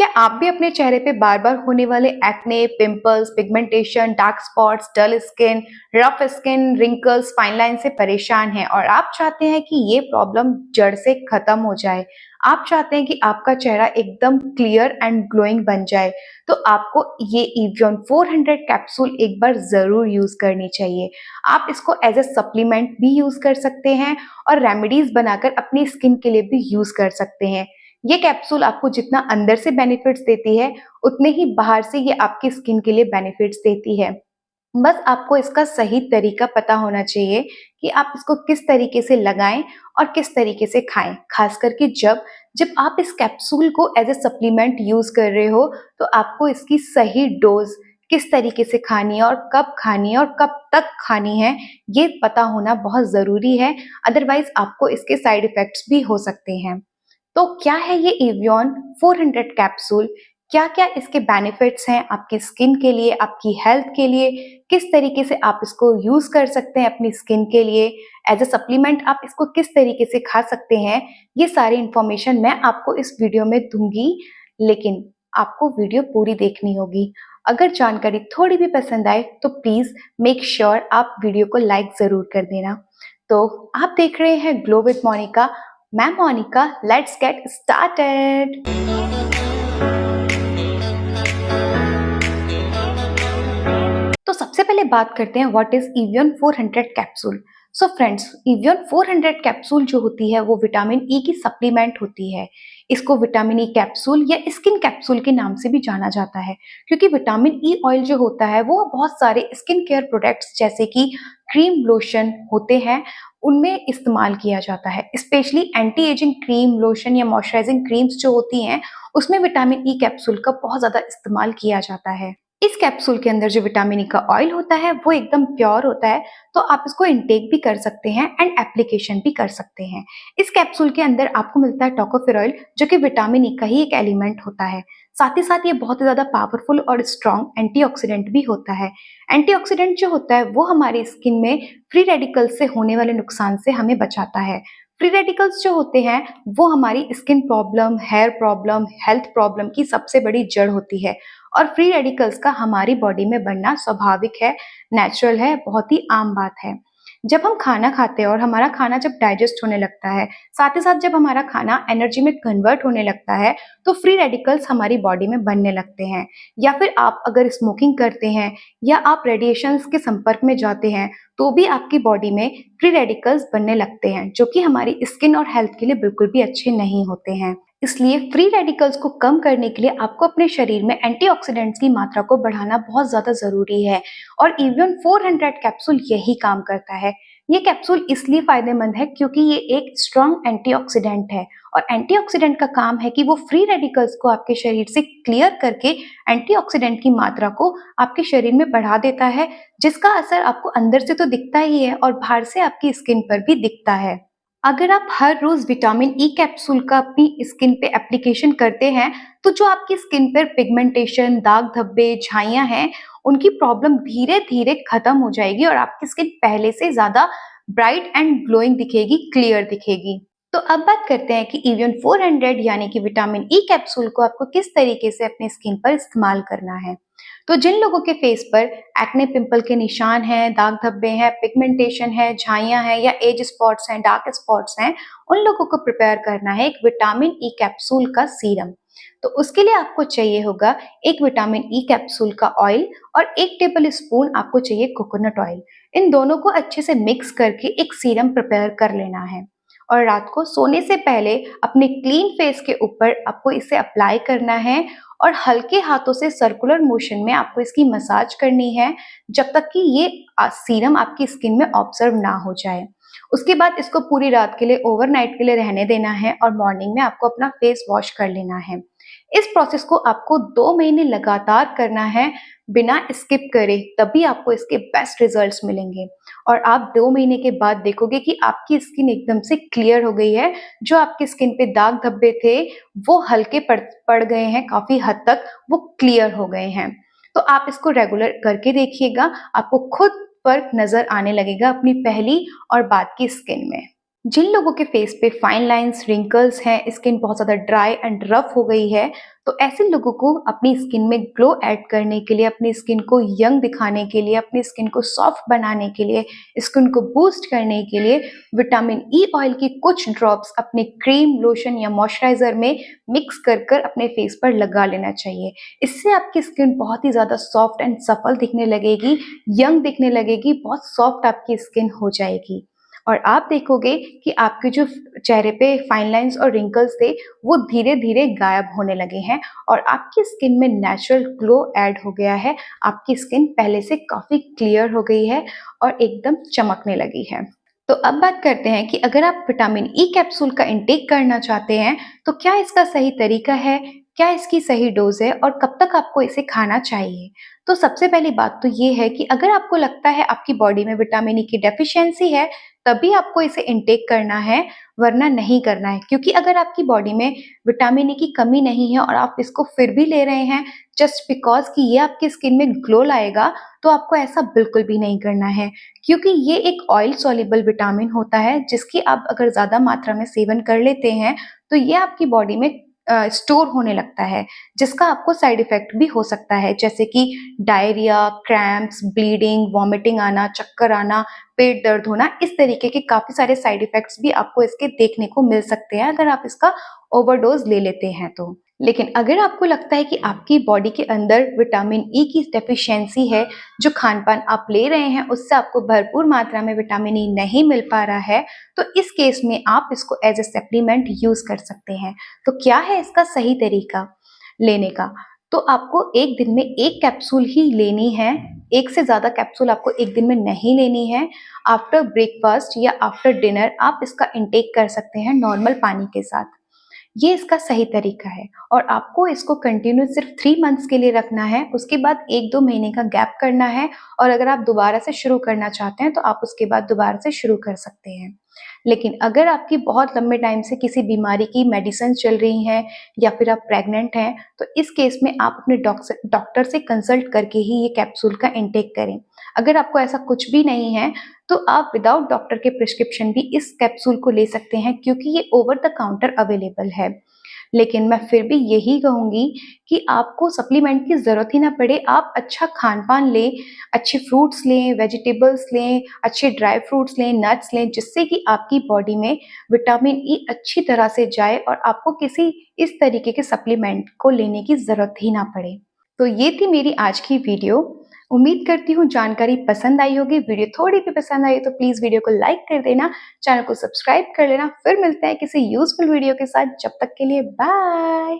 क्या आप भी अपने चेहरे पे बार-बार होने वाले acne, pimples, pigmentation, dark spots, dull skin, rough skin, wrinkles, fine line से परेशान हैं और आप चाहते हैं कि ये प्रॉब्लम जड़ से खत्म हो जाए? आप चाहते हैं कि आपका चेहरा एकदम क्लियर एंड ग्लोइंग बन जाए, तो आपको ये एवियन 400 कैप्सूल एक बार ज़रूर यूज़ करनी चाहिए। आप इसको एज़ अ सप्लीमेंट भी यूज़ कर सकते हैं और रेमेडीज़ बनाकर अपनी स्किन के लिए भी यूज़ कर सकते हैं। ये कैप्सूल आपको जितना अंदर से बेनिफिट्स देती है, उतने ही बाहर से ये आपकी स्किन के लिए बेनिफिट्स देती है। बस आपको इसका सही तरीका पता होना चाहिए कि आप इसको किस तरीके से लगाएँ और किस तरीके से खाएँ। ख़ास करके जब जब आप इस कैप्सूल को एज़ अ सप्लीमेंट यूज़ कर रहे हो, तो आपको इसकी सही डोज़ किस तरीके से खानी है और कब खानी है और कब तक खानी है, ये पता होना बहुत ज़रूरी है। अदरवाइज़ आपको इसके साइड इफ़ेक्ट्स भी हो सकते हैं। तो क्या है ये एवियन 400 कैप्सूल? क्या-क्या इसके बेनिफिट्स हैं आपकी स्किन के लिए, आपकी हेल्थ के लिए? किस तरीके से आप इसको यूज़ कर सकते हैं अपनी स्किन के लिए? एज़ अ सप्लीमेंट आप इसको किस तरीके से खा सकते हैं? ये सारी इन्फॉर्मेशन मैं आपको इस वीडियो में दूँगी, लेकिन आपको वीडियो पूरी देखनी होगी। अगर जानकारी थोड़ी भी पसंद आए, तो प्लीज़ मेक श्योर आप वीडियो को लाइक ज़रूर कर देना। तो आप देख रहे हैं ग्लो विद मोनिका। मैं मोनिका, लेट्स गेट स्टार्टेड। तो सबसे पहले बात करते हैं what is avian 400 capsule. So friends, avian 400 capsule जो होती है वो विटामिन ई की सप्लीमेंट होती है। इसको विटामिन ई कैप्सूल या स्किन कैप्सूल के नाम से भी जाना जाता है, क्योंकि विटामिन ई ऑयल जो होता है वो बहुत सारे स्किन केयर प्रोडक्ट्स जैसे कि क्रीम, लोशन होते हैं, उनमें इस्तेमाल किया जाता है। Specially anti ageing cream, lotion या मॉइस्चराइजिंग क्रीम्स जो होती हैं, उसमें विटामिन ई कैप्सूल का बहुत ज़्यादा इस्तेमाल किया जाता है। इस कैप्सूल के अंदर जो विटामिन ई का ऑयल होता है वो एकदम प्योर होता है, तो आप इसको इनटेक भी कर सकते हैं एंड एप्लीकेशन भी कर सकते हैं। इस कैप्सूल के अंदर आपको मिलता है टोकोफेरॉल, जो कि विटामिन ई का ही एक एलिमेंट होता है। साथ ही साथ ये बहुत ही ज़्यादा पावरफुल और स्ट्रॉन्ग एंटीऑक्सीडेंट भी होता है। एंटीऑक्सीडेंट जो होता है वो हमारी स्किन में फ्री रेडिकल्स से होने वाले नुकसान से हमें बचाता है। फ्री रेडिकल्स जो होते हैं वो हमारी skin problem, hair problem, health problem की सबसे बड़ी जड़ होती है और फ्री रेडिकल्स का हमारी बॉडी में बनना स्वाभाविक है, नेचुरल है, बहुत ही आम बात है। जब हम खाना खाते हैं और हमारा खाना जब डाइजेस्ट होने लगता है, साथ ही साथ जब हमारा खाना एनर्जी में कन्वर्ट होने लगता है, तो फ्री रेडिकल्स हमारी बॉडी में बनने लगते हैं। या फिर आप अगर स्मोकिंग करते हैं या आप रेडिएशंस के संपर्क में जाते हैं, तो भी आपकी बॉडी में फ्री रेडिकल्स बनने लगते हैं, जो कि हमारी स्किन और हेल्थ के लिए बिल्कुल भी अच्छे नहीं होते हैं। इसलिए फ्री रेडिकल्स को कम करने के लिए आपको अपने शरीर में एंटीऑक्सीडेंट्स की मात्रा को बढ़ाना बहुत ज़्यादा ज़रूरी है और एवियन 400 कैप्सूल यही काम करता है। ये कैप्सूल इसलिए फ़ायदेमंद है क्योंकि ये एक स्ट्रॉन्ग एंटीऑक्सीडेंट है और एंटीऑक्सीडेंट का काम है कि वो फ्री रेडिकल्स को आपके शरीर से क्लियर करके एंटीऑक्सीडेंट की मात्रा को आपके शरीर में बढ़ा देता है, जिसका असर आपको अंदर से तो दिखता ही है और बाहर से आपकी स्किन पर भी दिखता है। अगर आप हर रोज विटामिन ई कैप्सूल का अपनी स्किन पे एप्लीकेशन करते हैं, तो जो आपकी स्किन पर पिगमेंटेशन, दाग धब्बे, झाइयाँ हैं, उनकी प्रॉब्लम धीरे-धीरे खत्म हो जाएगी और आपकी स्किन पहले से ज़्यादा ब्राइट एंड ग्लोइंग दिखेगी, क्लियर दिखेगी। तो अब बात करते हैं कि एवियन 400 यानी कि विटामिन ई कैप्सूल को आपको किस तरीके से अपनी स्किन पर इस्तेमाल करना है। तो जिन लोगों के फेस पर एक्ने, पिंपल के निशान हैं, दाग धब्बे हैं, पिगमेंटेशन है, झाइयाँ हैं या एज स्पॉट्स हैं, डार्क स्पॉट्स हैं, उन लोगों को प्रिपेयर करना है एक विटामिन ई कैप्सूल का सीरम। तो उसके लिए आपको चाहिए होगा एक विटामिन ई कैप्सूल का ऑयल और 1 टेबल स्पून आपको चाहिए कोकोनट ऑयल। इन दोनों को अच्छे से मिक्स करके एक सीरम प्रिपेयर कर लेना है और रात को सोने से पहले अपने क्लीन फेस के ऊपर आपको इसे अप्लाई करना है और हल्के हाथों से सर्कुलर मोशन में आपको इसकी मसाज करनी है, जब तक कि ये सीरम आपकी स्किन में ऑब्जर्व ना हो जाए। उसके बाद इसको पूरी रात के लिए, ओवरनाइट के लिए रहने देना है और मॉर्निंग में आपको अपना फेस वॉश कर लेना है। इस प्रोसेस को आपको 2 महीने लगातार करना है, बिना स्किप करे, तभी आपको इसके बेस्ट रिजल्ट्स मिलेंगे और आप 2 महीने के बाद देखोगे कि आपकी स्किन एकदम से क्लियर हो गई है। जो आपकी स्किन पे दाग धब्बे थे, वो हल्के पड़ गए हैं, काफ़ी हद तक वो क्लियर हो गए हैं। तो आप इसको रेगुलर करके देखिएगा, आपको खुद फ़र्क नज़र आने लगेगा अपनी पहली और बाद की स्किन में। जिन लोगों के फेस पे फाइन लाइन्स, रिंकल्स हैं, स्किन बहुत ज़्यादा ड्राई एंड रफ हो गई है, तो ऐसे लोगों को अपनी स्किन में ग्लो ऐड करने के लिए, अपनी स्किन को यंग दिखाने के लिए, अपनी स्किन को सॉफ्ट बनाने के लिए, स्किन को बूस्ट करने के लिए विटामिन ई ऑयल की कुछ ड्रॉप्स अपने क्रीम, लोशन या मॉइस्चराइजर में मिक्स कर कर अपने फेस पर लगा लेना चाहिए। इससे आपकी स्किन बहुत ही ज़्यादा सॉफ्ट एंड सफल दिखने लगेगी, यंग दिखने लगेगी, बहुत सॉफ्ट आपकी स्किन हो जाएगी। और आप देखोगे कि आपके जो चेहरे पे फाइन लाइंस और रिंकल्स थे, वो धीरे-धीरे गायब होने लगे हैं और आपकी स्किन में नेचुरल ग्लो ऐड हो गया है। आपकी स्किन पहले से काफ़ी क्लियर हो गई है और एकदम चमकने लगी है। तो अब बात करते हैं कि अगर आप विटामिन ई कैप्सूल का इंटेक करना चाहते हैं, तो क्या इसका सही तरीका है? क्या इसकी सही डोज़ है और कब तक आपको इसे खाना चाहिए? तो सबसे पहली बात तो ये है कि अगर आपको लगता है आपकी बॉडी में विटामिन ई की डेफिशिएंसी है, तभी आपको इसे इंटेक करना है, वरना नहीं करना है। क्योंकि अगर आपकी बॉडी में विटामिन ई की कमी नहीं है और आप इसको फिर भी ले रहे हैं जस्ट बिकॉज़ कि ये आपकी स्किन में ग्लो लाएगा, तो आपको ऐसा बिल्कुल भी नहीं करना है। क्योंकि ये एक ऑयल सॉल्युबल विटामिन होता है, जिसकी आप अगर ज़्यादा मात्रा में सेवन कर लेते हैं, तो ये आपकी बॉडी में स्टोर होने लगता है, जिसका आपको साइड इफ़ेक्ट भी हो सकता है, जैसे कि डायरिया, क्रैम्प्स, ब्लीडिंग, वॉमिटिंग आना, चक्कर आना, पेट दर्द होना। इस तरीके के काफ़ी सारे साइड इफ़ेक्ट्स भी आपको इसके देखने को मिल सकते हैं, अगर आप इसका ओवरडोज़ ले लेते हैं तो। लेकिन अगर आपको लगता है कि आपकी बॉडी के अंदर विटामिन ई की डेफिशिएंसी है, जो खान-पान आप ले रहे हैं उससे आपको भरपूर मात्रा में विटामिन ई नहीं मिल पा रहा है, तो इस केस में आप इसको एज़ अ सप्लीमेंट यूज़ कर सकते हैं। तो क्या है इसका सही तरीका लेने का? तो आपको 1 दिन में 1 कैप्सूल ही लेनी है, 1 से ज़्यादा कैप्सूल आपको 1 दिन में नहीं लेनी है। आफ्टर ब्रेकफास्ट या आफ्टर डिनर आप इसका इंटेक कर सकते हैं नॉर्मल पानी के साथ। ये इसका सही तरीका है और आपको इसको कंटिन्यू सिर्फ 3 मंथ्स के लिए रखना है, उसके बाद 1-2 महीने का गैप करना है और अगर आप दोबारा से शुरू करना चाहते हैं, तो आप उसके बाद दोबारा से शुरू कर सकते हैं। लेकिन अगर आपकी बहुत लंबे टाइम से किसी बीमारी की मेडिसिन चल रही हैं या फिर आप प्रेग्नेंट हैं, तो इस केस में आप अपने डॉक्टर से कंसल्ट करके ही ये कैप्सूल का इंटेक करें। अगर आपको ऐसा कुछ भी नहीं है, तो आप विदाउट डॉक्टर के प्रिस्क्रिप्शन भी इस कैप्सूल को ले सकते हैं, क्योंकि ये ओवर द काउंटर अवेलेबल है। लेकिन मैं फिर भी यही कहूँगी कि आपको सप्लीमेंट की ज़रूरत ही ना पड़े, आप अच्छा खान-पान लें, अच्छे फ्रूट्स लें, वेजिटेबल्स लें, अच्छे ड्राई फ्रूट्स लें, नट्स लें, जिससे कि आपकी बॉडी में विटामिन ई अच्छी तरह से जाए और आपको किसी इस तरीके के सप्लीमेंट को लेने की ज़रूरत ही ना पड़े। तो ये थी मेरी आज की वीडियो। उम्मीद करती हूँ जानकारी पसंद आई होगी। वीडियो थोड़ी भी पसंद आई तो प्लीज़ वीडियो को लाइक कर देना, चैनल को सब्सक्राइब कर लेना। फिर मिलते हैं किसी यूज़फुल वीडियो के साथ। जब तक के लिए बाय।